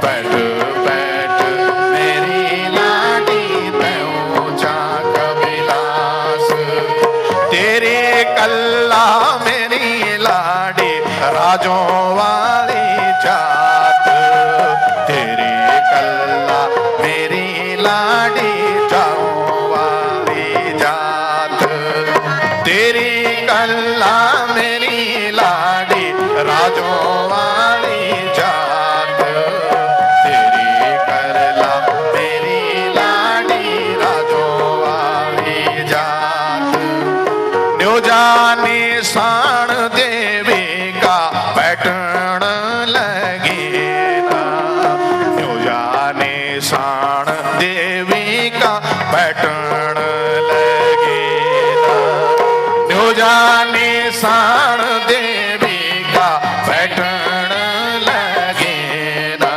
पैट पैट मेरी लाडी तै ऊंचा कविलास। तेरे कल्ला मेरी लाडी राजों वाली जात, तेरे कल्ला मेरी लाडी जाओ वाली जात, तेरी कल्ला मेरी लाडी राजों वाली जात, तेरी कल्ला मेरी लाडी राजों वाली जात। न्यो जाने साण देवी का पैटर्न लगे ना, न्यो जाने साण देवी का पैटर्न लगे ना, न्यो जाने साण देवी का पैटर्न लगे ना,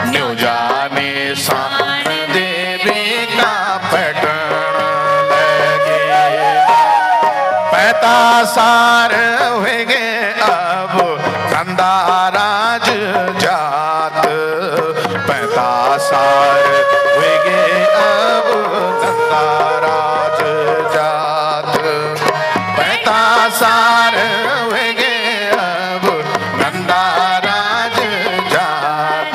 न्यो जाने साण देवी का पैटर्न लगे। पैता सार होगे अब कंदाराज जात, पैता सार होगे अब कंदाराज जात, पैता सार होगे अब कंदाराज जात,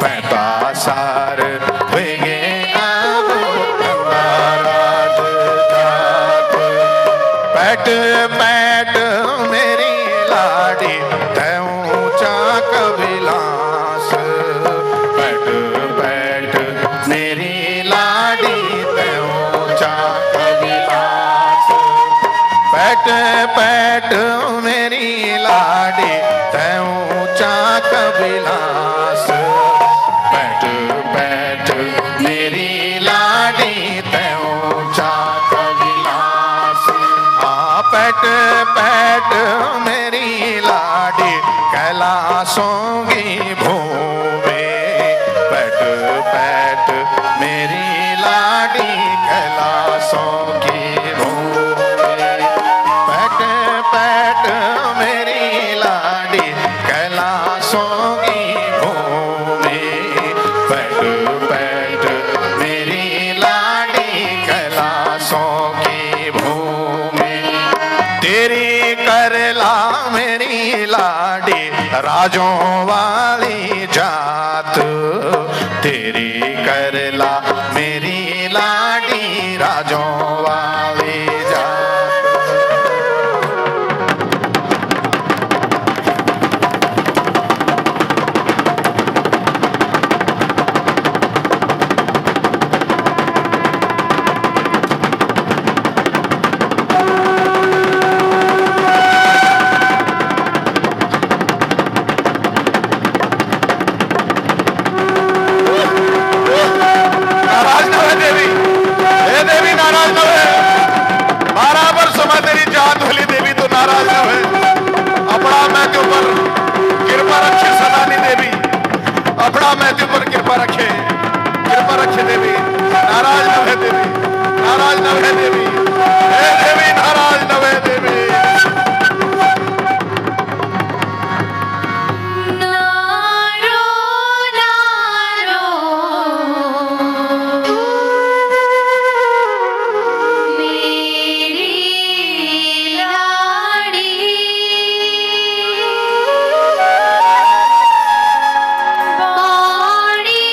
पैता सार होगे अब कंदाराज जात। पैट पैट मेरी लाडी तै ऊंचा कविलास, पैट पैट मेरी लाडी तै ऊंचा कविलास, पैट पैट मेरी लाडी तै ऊंचा कविलास, पैट पैट मेरी लाडी तै ऊंचा कविलास। हाँ पैट पैट मेरी लाडी कैलाशों की भूमि, पैट पैट मेरी लाडी कैलाशों की भूमि, पैट पैट मेरी लाडी कैलाशों की भूमि, पैट पैट मेरी लाडी कैलाशों की भूमि। तेरी करला मेरी लाडी राजों वाली जात, तेरी करला मेरी लाडी राजों वाली जात। कृपा रखे देवी, नाराज न है देवी, नाराज न है देवी, हे देवी नाराज न है देवी। नारो नारो मेरी लाड़ी बाड़ी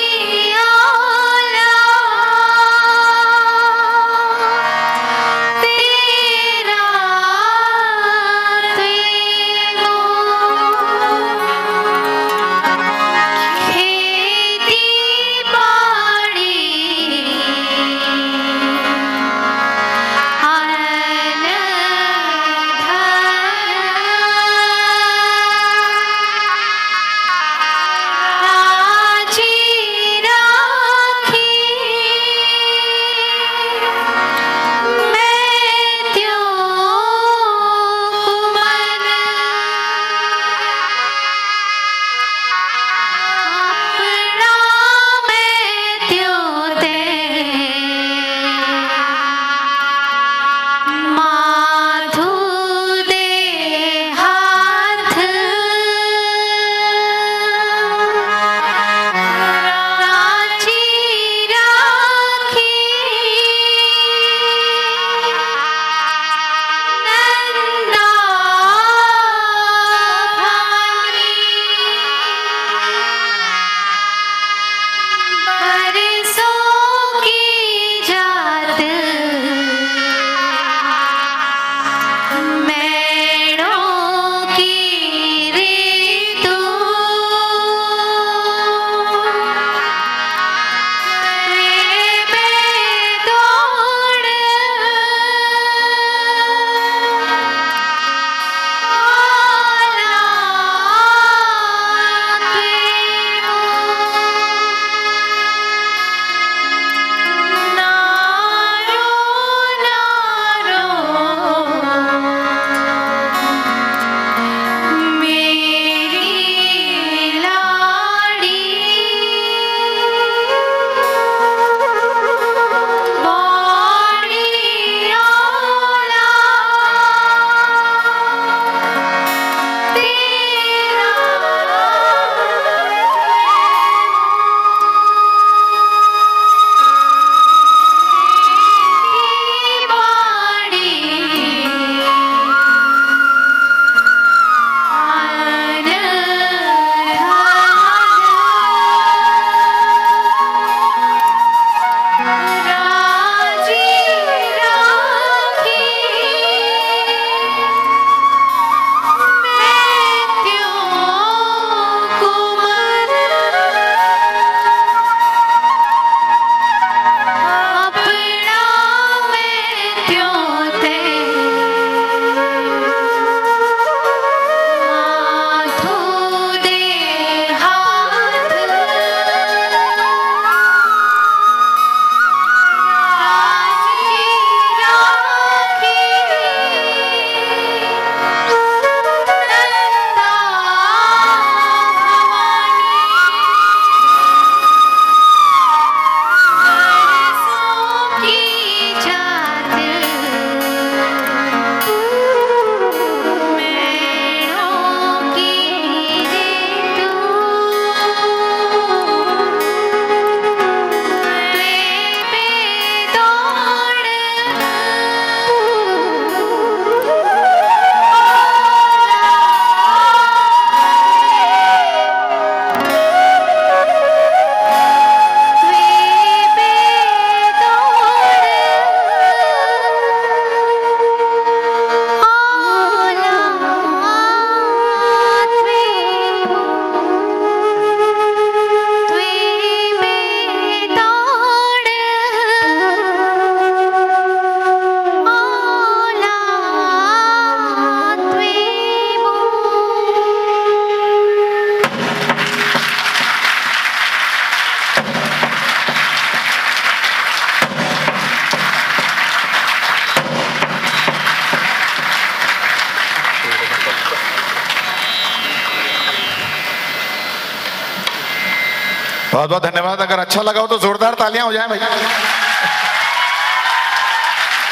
बहुत बहुत धन्यवाद। अगर अच्छा लगा हो तो जोरदार तालियां हो जाएं भाई।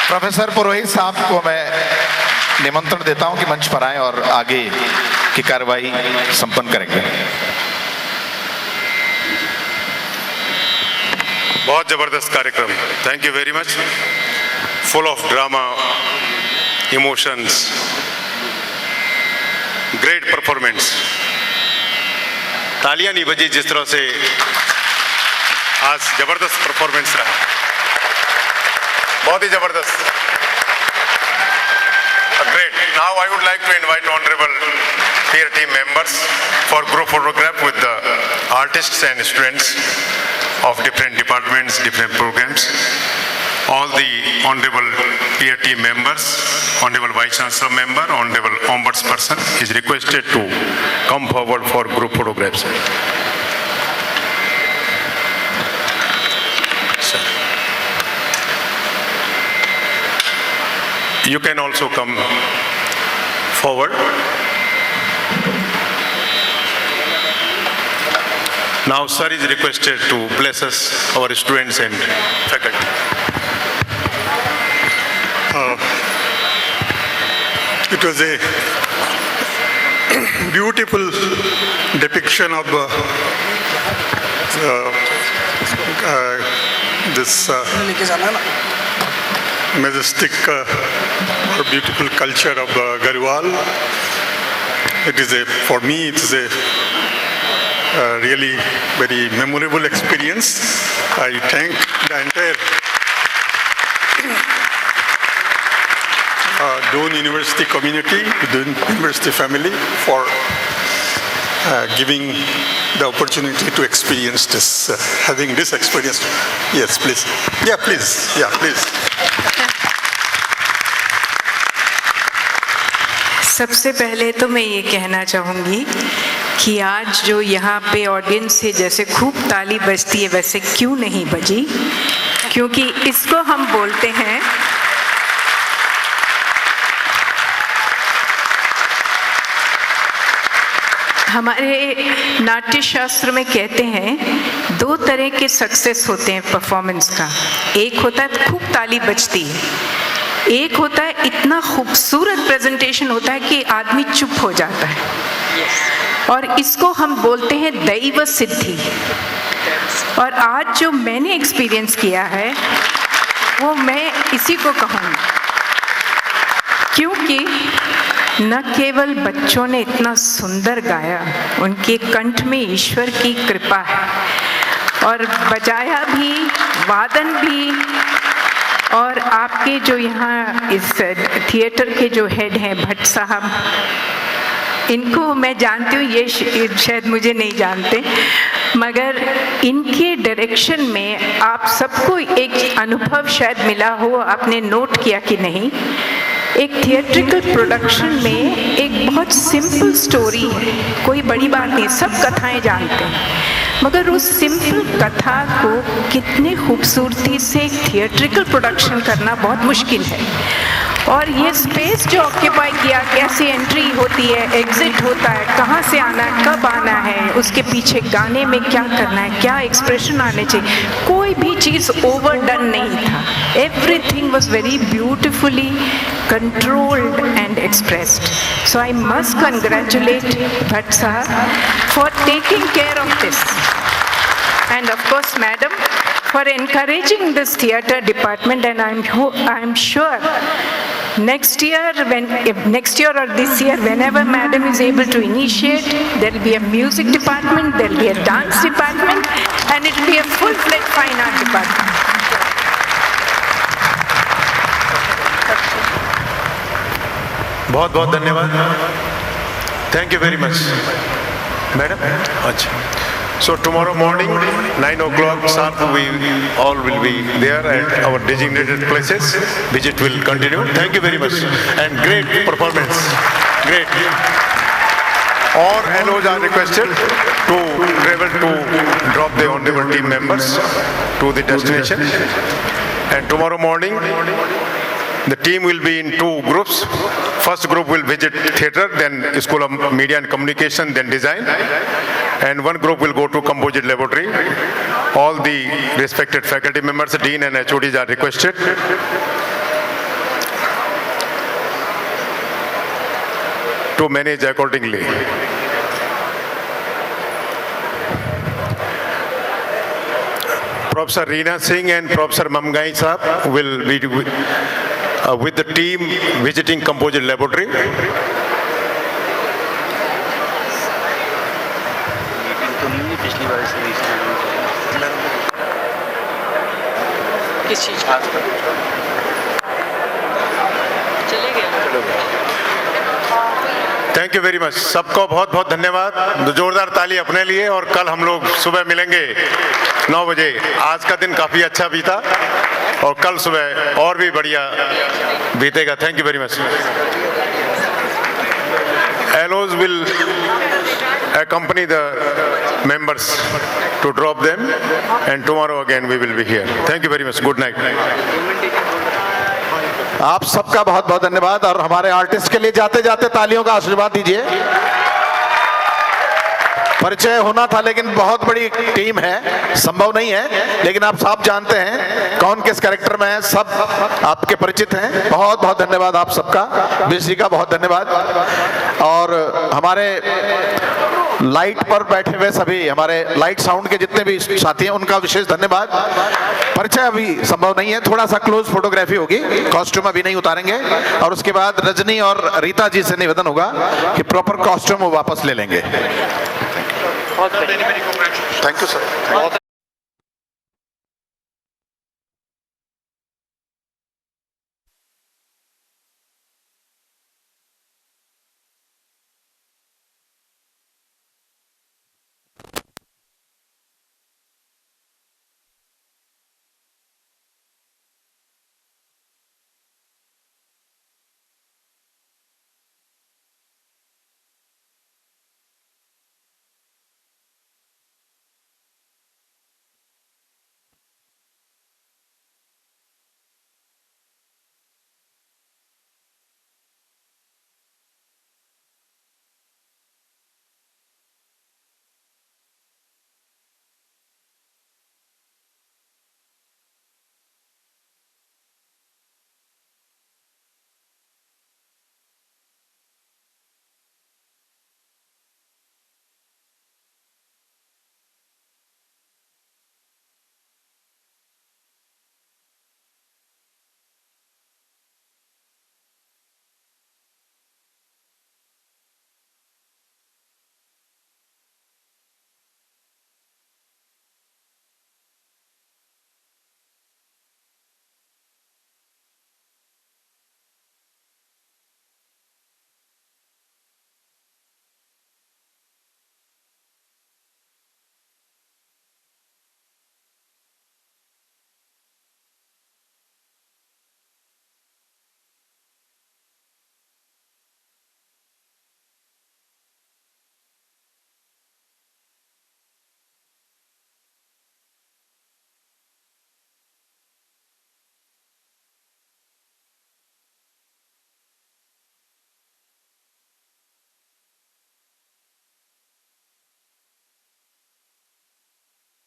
प्रोफेसर पुरोहित साहब को मैं निमंत्रण देता हूं कि मंच पर आएं और आगे की कार्रवाई संपन्न करेंगे। बहुत जबरदस्त कार्यक्रम, thank you very much. Full of drama, emotions, great performance. तालियां नहीं बजी जिस तरह से आज जबरदस्त परफॉर्मेंस रहा, बहुत ही जबरदस्त। Great. Now I would like to invite honorable peer team members for group photograph with the artists and students of different departments, different programs. All the honorable peer team members, honorable vice chancellor member, honorable ombudsperson is requested to come forward for group photographs. Sir. You can also come forward. Now sir is requested to bless us, our students and faculty. It was a beautiful depiction of this majestic or beautiful culture of Garhwal. It is for me, it is a really very memorable experience. I thank the entire Doon University community, Doon University family for giving the opportunity to experience this, having this experience. Yes, please. Yeah, please. Yeah, please. सबसे पहले तो मैं ये कहना चाहूँगी कि आज जो यहाँ पे ऑडियंस से जैसे खूब ताली बजती है वैसे क्यों नहीं बजी, क्योंकि इसको हम बोलते हैं हमारे नाट्य शास्त्र में कहते हैं 2 तरह के सक्सेस होते हैं परफॉर्मेंस का। एक होता है खूब ताली बजती है, एक होता है इतना खूबसूरत प्रेजेंटेशन होता है कि आदमी चुप हो जाता है, और इसको हम बोलते हैं दैव सिद्धि। और आज जो मैंने एक्सपीरियंस किया है वो मैं इसी को कहूँगी, क्योंकि न केवल बच्चों ने इतना सुंदर गाया, उनके कंठ में ईश्वर की कृपा है, और बजाया भी, वादन भी। और आपके जो यहाँ इस थिएटर के जो हेड हैं भट्ट साहब, इनको मैं जानती हूँ, ये शायद मुझे नहीं जानते, मगर इनके डायरेक्शन में आप सबको एक अनुभव शायद मिला हो, आपने नोट किया कि नहीं। एक थिएट्रिकल प्रोडक्शन में एक बहुत सिंपल स्टोरी है, कोई बड़ी बात नहीं, सब कथाएं जानते हैं, मगर उस सिंपल कथा को कितने खूबसूरती से एक थिएट्रिकल प्रोडक्शन करना बहुत मुश्किल है। और ये स्पेस जो ऑक्यूपाई किया, कैसी एंट्री होती है, एग्जिट होता है, कहाँ से आना है, कब आना है, उसके पीछे गाने में क्या करना है, क्या एक्सप्रेशन आने चाहिए, कोई भी चीज़ ओवरडन नहीं था। Everything was very beautifully controlled and expressed. So I must congratulate Bhatt Sahab for taking care of this. And of course, Madam, for encouraging this theatre department, and I'm sure next year or this year, whenever Madam is able to initiate, there will be a music department, there will be a dance department, and it will be a full-fledged fine art department. बहुत बहुत धन्यवाद, thank you very much madam. अच्छा, so tomorrow morning 9 o'clock sharp we all will be there at our designated places. Visit will continue. Thank you very much and great performance, great. All LOs are requested to travel to drop the honorable team members to the destination, and tomorrow morning the team will be in 2 groups. First group will visit theatre, then School of Media and Communication, then Design. and one group will go to composite laboratory. All the respected faculty members, dean and HODs are requested. To manage accordingly. Professor Reena Singh and Professor Mamgai Saab will be with the team visiting composite laboratory. किस चीज चले गए थैंक यू वेरी मच। सबको बहुत बहुत धन्यवाद। जोरदार ताली अपने लिए। और कल हम लोग सुबह मिलेंगे 9 बजे। आज का दिन काफ़ी अच्छा बीता और कल सुबह और भी बढ़िया बीतेगा। Thank you very much. LOs will accompany the members to drop them, and tomorrow again we will be here. Thank you very much. Good night. आप सबका बहुत बहुत धन्यवाद। और हमारे आर्टिस्ट के लिए जाते जाते तालियों का आशीर्वाद दीजिए। परिचय होना था लेकिन बहुत बड़ी टीम है, संभव नहीं है, लेकिन आप सब जानते हैं कौन किस कैरेक्टर में है, सब आपके परिचित हैं। बहुत बहुत धन्यवाद आप सबका, बीसी का बहुत धन्यवाद। और हमारे लाइट पर बैठे हुए सभी हमारे लाइट साउंड के जितने भी साथी हैं उनका विशेष धन्यवाद। परिचय अभी संभव नहीं है, थोड़ा सा क्लोज फोटोग्राफी होगी, कॉस्ट्यूम अभी नहीं उतारेंगे। और उसके बाद रजनी और रीता जी से निवेदन होगा कि प्रॉपर कॉस्ट्यूम वो वापस ले लेंगे। बहुत थैंक यू सर।